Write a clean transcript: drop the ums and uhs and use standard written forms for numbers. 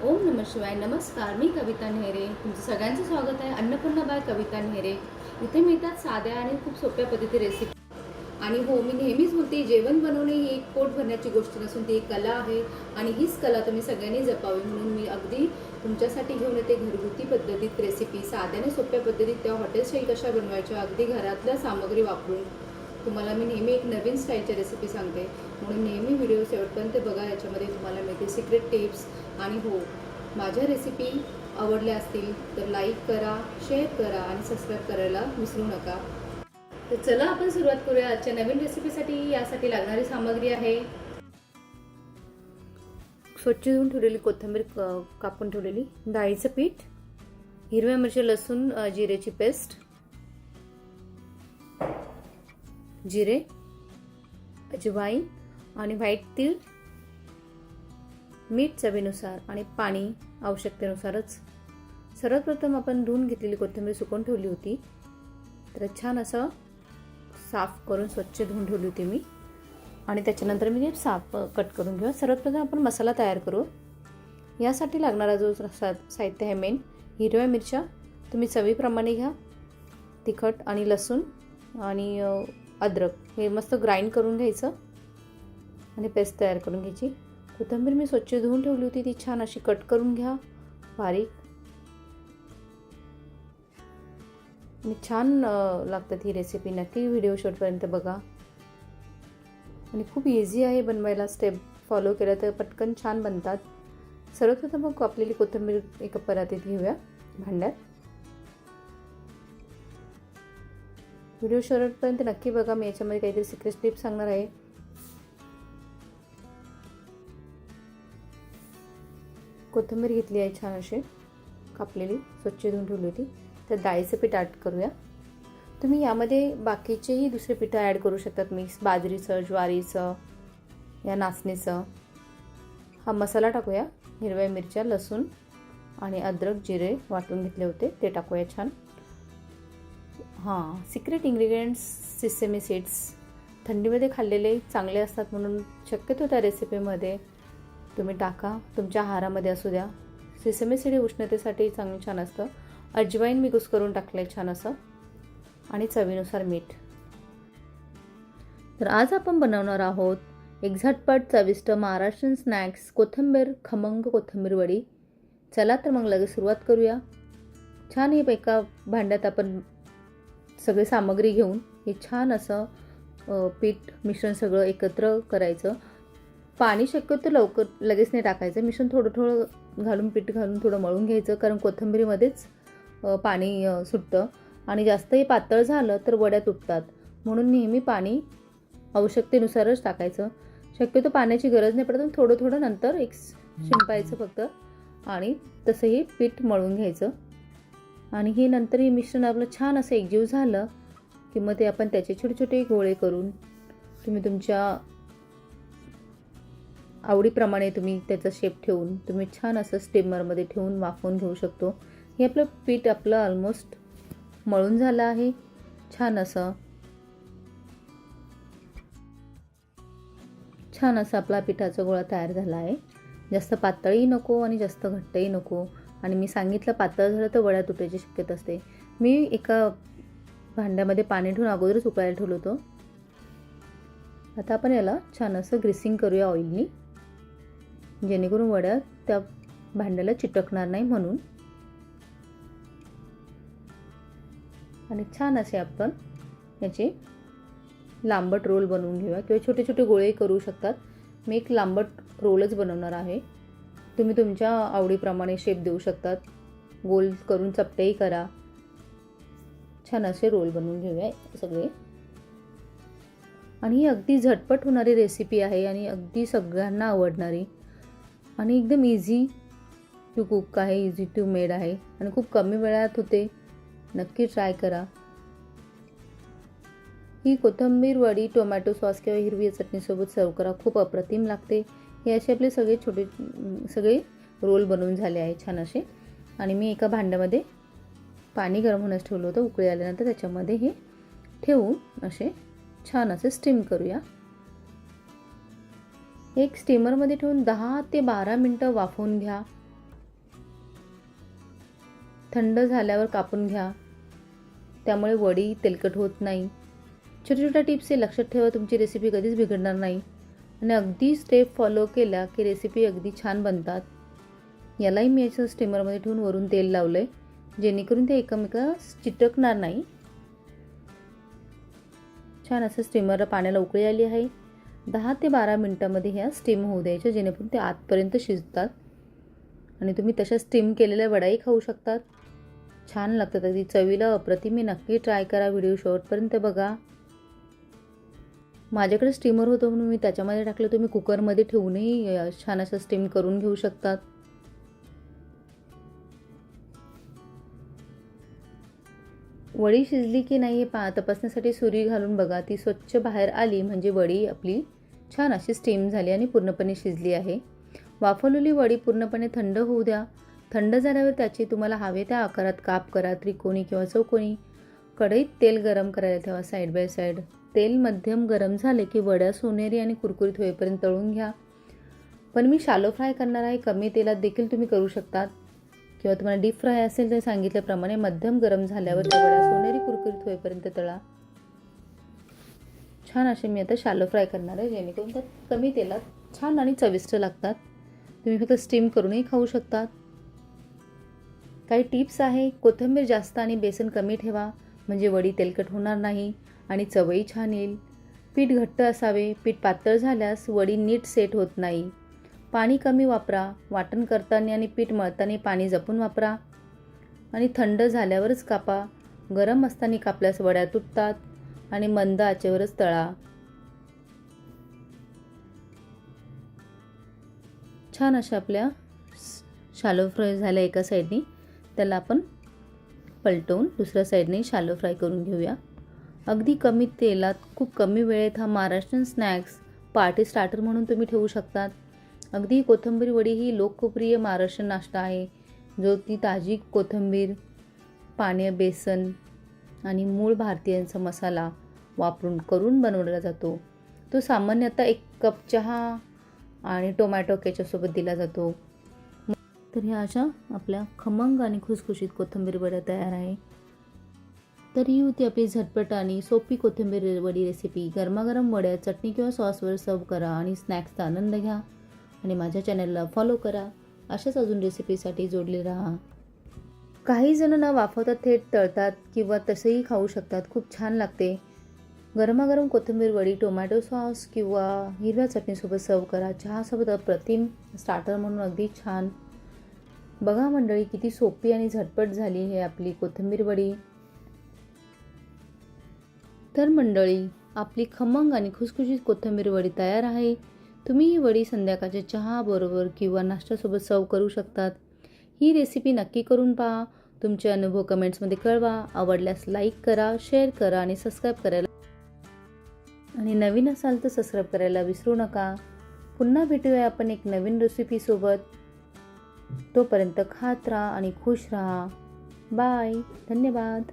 ओम नमः शिवाय. नमस्कार, मी कविता नेहरे. तुमचं सगळ्यांचं स्वागत आहे अन्नपूर्णा बाय कविता नेहरे. इथे मिळतात साध्या आणि खूप सोप्या पद्धती रेसिपी. आणि हो, मी नेहमीच बोलते, जेवण बनवणे ही एक पोट भरण्याची गोष्ट नसून ती एक कला आहे. आणि हीच कला तुम्ही सगळ्यांनी जपावी म्हणून मी अगदी तुमच्यासाठी घेऊन येते घरगुती पद्धतीत रेसिपी. साध्या आणि सोप्या पद्धतीत त्या हॉटेल स्टाईल कशा बनवायच्या, अगदी घरातल्या सामग्री वापरून. तुम्हाला मी नेहमी एक नवीन स्टाईलच्या रेसिपी सांगते, म्हणून नेहमी व्हिडिओ शेवटपर्यंत बघा. याच्यामध्ये तुम्हाला मिळते सिक्रेट टिप्स. आणि हो, माझ्या रेसिपी आवडल्या असतील तर लाईक करा, शेअर करा आणि सबस्क्राईब करायला विसरू नका. तर चला आपण सुरुवात करूया आजच्या नवीन रेसिपीसाठी. यासाठी लागणारी सामग्री आहे स्वच्छ धुवून ठेवलेली कोथिंबीर, कापून ठेवलेली डाळीचं पीठ, हिरव्या मिरची, लसूण, जिरेची पेस्ट, जिरे, अजवाईन आणि व्हाईट तीळ, मीठ चवीनुसार आणि पाणी आवश्यकतेनुसारच. सर्वप्रथम आपण धुवून घेतलेली कोथिंबीर सुकवून ठेवली होती, तर छान असं साफ करून स्वच्छ धुवून ठेवली होती मी. आणि त्याच्यानंतर मी साफ कट करून घेऊ. सर्वप्रथम आपण मसाला तयार करू. यासाठी लागणारा जो साहित्य आहे मेन, हिरव्या मिरच्या तुम्ही चवीप्रमाणे घ्या, तिखट आणि लसूण आणि अद्रक हे मस्त ग्राइंड करून घ्यायचं आणि पेस्ट तयार करून घ्यायची. कोथिंबीर मी स्वच्छ धुवून ठेवली होती, ती छान अशी कट करून घ्या बारीक. आणि छान लागतात ही रेसिपी. नक्की व्हिडिओ शेवटपर्यंत बघा. आणि खूप इझी आहे बनवायला. स्टेप फॉलो केलं तर पटकन छान बनतात. सर्वप्रथम मग कापलेली कोथिंबीर एका परातीत घेऊया, भांड्यात. व्हिडिओ शेवटपर्यंत नक्की बघा. मी याच्यामध्ये काहीतरी सिक्रेट टिप्स सांगणार आहे. कोथिंबीर घेतली आहे छान अशी कापलेली, स्वच्छ धुवून ठेवली होती. तर डाळीचं पीठ ॲड करूया. तुम्ही यामध्ये बाकीचेही दुसरे पिठं ॲड करू शकतात, मिक्स बाजरीचं, ज्वारीचं या नाचणीचं. हा मसाला टाकूया. हिरव्या मिरच्या, लसूण आणि अद्रक, जिरे वाटून घेतले होते ते टाकूया छान. हां, सिक्रेट इन्ग्रेडियंट्स सिसेमी सीड्स. थंडीमध्ये खाल्लेले चांगले असतात म्हणून शक्यतो त्या रेसिपीमध्ये तुम्ही टाका. तुमच्या आहारामध्ये असू द्या. सिसेमी सीड उष्णतेसाठी चांगलं छान असतं. अजवाईन मिक्स करून टाकलं आहे छान असं. आणि चवीनुसार मीठ. तर आज आपण बनवणार आहोत एक झटपट चविष्ट महाराष्ट्रीयन स्नॅक्स, कोथिंबीर खमंग कोथिंबीर वडी. चला तर मग लगेच सुरुवात करूया. छान हे एका भांड्यात आपण सगळी सामग्री घेऊन हे छान असं पीठ मिश्रण सगळं एकत्र करायचं. पाणी शक्यतो लगेच नाही टाकायचं. मिश्रण थोडं थोडं घालून, पीठ घालून थोडं मळून घ्यायचं, कारण कोथिंबीरीमध्येच पाणी सुटतं. आणि जास्तही पातळ झालं तर वड्या तुटतात, म्हणून नेहमी पाणी आवश्यकतेनुसारच टाकायचं. शक्यतो पाण्याची गरज नाही पडत, थोडं थोडं नंतर एक शिंपायचं फक्त. आणि तसंही पीठ मळून घ्यायचं. आणि हे नंतर हे मिश्रण आपलं छान असं एकजीव झालं की मग ते आपण त्याचे छोटे छोटे गोळे करून तुम्ही तुमच्या आवडीप्रमाणे तुम्ही त्याचा शेप ठेवून तुम्ही छान असं स्टीमरमध्ये ठेवून वाफवून घेऊ शकतो. हे आपलं पीठ आपलं ऑलमोस्ट मळून झालं आहे छान असं. छान असा आपला पिठाचा गोळा तयार झाला आहे. जास्त पातळही नको आणि जास्त घट्टही नको. आणि मी सांगितलं पातळ झालं तर वड्या तुटायची शक्यता असते. मी एका भांड्यामध्ये पाणी ठेवून अगोदरच उकळायला ठेवलं होतं. आता आपण याला छान असं ग्रीसिंग करूया ऑइलनी, जेणेकरून वड्या त्या भांड्याला चिटकणार नाही म्हणून. आणि छान असे आपण याचे लांबट रोल बनवून घेऊया, किंवा छोटे छोटे गोळे करू शकतात. मी एक लांबट रोलच बनवणार आहे. तुम्ही तुमच्या आवडीप्रमाणे शेप देऊ शकतात. गोल करून चपटेही करा. छान असे रोल बनवून घेऊया सगळे. आणि ही अगदी झटपट होणारी रेसिपी आहे आणि अगदी सगळ्यांना आवडणारी आणि एकदम इझी टू कुक आहे, इझी टू मेड आहे आणि खूप कमी वेळात होते. नक्की ट्राय करा. ही कोथिंबीर वडी टोमॅटो सॉस किंवा हिरवी चटणीसोबत सर्व करा, खूप अप्रतिम लागते. हे असे आपले सगळे रोल बनवून झाले आहे छान असे. आणि मी एका भांड्यामध्ये पाणी गरम होण्यास ठेवलं होतं. उकळी आल्यानंतर त्याच्यामध्ये हे ठेवून असे छान असे स्टीम करूया. एक स्टीमरमध्ये ठेवून 10 ते 12 मिनटं वाफवून घ्या. थंड झाल्यावर कापून घ्या, त्यामुळे वडी तेलकट होत नाही. छोट्या छोट्या टिप्स हे लक्षात ठेवा, तुमची रेसिपी कधीच बिघडणार नाही आणि अगदी स्टेप फॉलो केल्या की रेसिपी अगदी छान बनतात. यालाही मी याचं स्टीमरमध्ये ठेवून वरून तेल लावलं आहे, जेणेकरून ते एकमेकास चिटकणार नाही. छान असं स्टीमरला पाण्याला उकळी आली आहे. 10 ते 12 मिनटामध्ये ह्या स्टीम होऊ द्यायच्या, जेणेकरून ते आतपर्यंत शिजतात आणि तुम्ही तशा स्टीम केलेल्या वड्याही खाऊ शकतात. छान लागतात, अगदी चवीला अप्रतिम. नक्की ट्राय करा, व्हिडिओ शेवटपर्यंत बघा. माझ्याकडे स्टीमर होतं म्हणून मी त्याच्यामध्ये टाकलं. तुम्ही कुकरमध्ये ठेवूनही छान असं स्टीम करून घेऊ शकतात. वडी शिजली की नाही तपासण्यासाठी सुरी घालून बघा. ती स्वच्छ बाहेर आली म्हणजे वडी आपली छान अशी स्टीम झाली आणि पूर्णपणे शिजली आहे. वाफवलेली वडी पूर्णपणे थंड होऊ द्या. थंड झाल्यावर त्याची तुम्हाला हवे त्या आकारात काप करा, त्रिकोणी किंवा चौकोनी. कढईत तेल गरम करायला ठेवा साईड बाय साईड. तेल मध्यम गरम झाले की वड्या सोनेरी आणि कुरकुरीत होईपर्यंत तळून घ्या. पण मी शालो फ्राय करणार आहे, कमी तेलात देखील तुम्ही करू शकतात किंवा तुम्हाला डीप फ्राय असेल तर सांगितल्याप्रमाणे मध्यम गरम झाल्यावर त्या वड्या सोनेरी कुरकुरीत होईपर्यंत तळा. छान असे मी आता शालो फ्राय करणार आहे, जेणेकरून त्यात कमी तेलात छान आणि चविष्ट लागतात. तुम्ही फक्त स्टीम करूनही खाऊ शकतात. काही टिप्स आहे, कोथिंबीर जास्त आणि बेसन कमी ठेवा, म्हणजे वडी तेलकट होणार नाही आणि चवही छान येईल. पीठ घट्ट असावे, पीठ पातळ झाल्यास वडी नीट सेट होत नाही. पाणी कमी वापरा. वाटण करताना आणि पीठ मळताना पाणी जपून वापरा आणि थंड झाल्यावरच कापा. गरम असताना कापल्यास वड्या तुटतात आणि मंद आचेवरच तळा. छान अशा आपल्या शालो फ्राय झाल्या एका साईडनी, त्याला आपण पलटवून दुसऱ्या साईडने शालो फ्राय करून घेऊया. अगदी कमी तेलात खूप कमी वेळेत हा महाराष्ट्रीयन स्नॅक्स पार्टी स्टार्टर म्हणून तुम्ही ठेवू शकतात. अगदी कोथिंबीर वडी ही लोकप्रिय महाराष्ट्रीयन नाश्ता आहे, जो ती ताजी कोथिंबीर, पाणी, बेसन आणि मूळ भारतीयांचा मसाला वापरून करून बनवला जातो. तो सामान्यतः 1 कप चहा आणि टोमॅटो केचपसोबत दिला जातो. तर ह्या अशा आपल्या खमंग आणि खुसखुशीत कोथिंबीर वड्या तयार आहे. तर ही होती आपली झटपट आणि सोपी कोथिंबीर वडी रेसिपी. गरमागरम वड्या चटणी किंवा सॉसवर सर्व करा आणि स्नॅक्सचा आनंद घ्या आणि माझ्या चॅनलला फॉलो करा. अशाच अजून रेसिपीसाठी जोडले राहा. काही जण ना वाफवता थेट तळतात किंवा तसेही खाऊ शकतात, खूप छान लागते. गरमागरम कोथिंबीर वडी टोमॅटो सॉस किंवा हिरव्या चटणीसोबत सर्व करा. चहासोबत अप्रतिम स्टार्टर म्हणून अगदी छान. बघा मंडळी, किती सोपी आणि झटपट झाली आहे आपली कोथिंबीर वडी. तर मंडळी, आपली खमंग आणि खुसखुशीत कोथिंबीर वडी तयार आहे. तुम्ही ही वडी संध्याकाळच्या चहा बरोबर किंवा नाश्त्यासोबत सर्व करू शकतात. ही रेसिपी नक्की करून पहा. तुमचे अनुभव कमेंट्समध्ये कळवा. आवडल्यास लाईक करा, शेअर करा आणि सबस्क्राईब करायला, आणि नवीन असाल तर सबस्क्राईब करायला विसरू नका. पुन्हा भेटूया आपण एक नवीन रेसिपीसोबत. तोपर्यंत खात राहा आणि खुश राहा. बाय. धन्यवाद.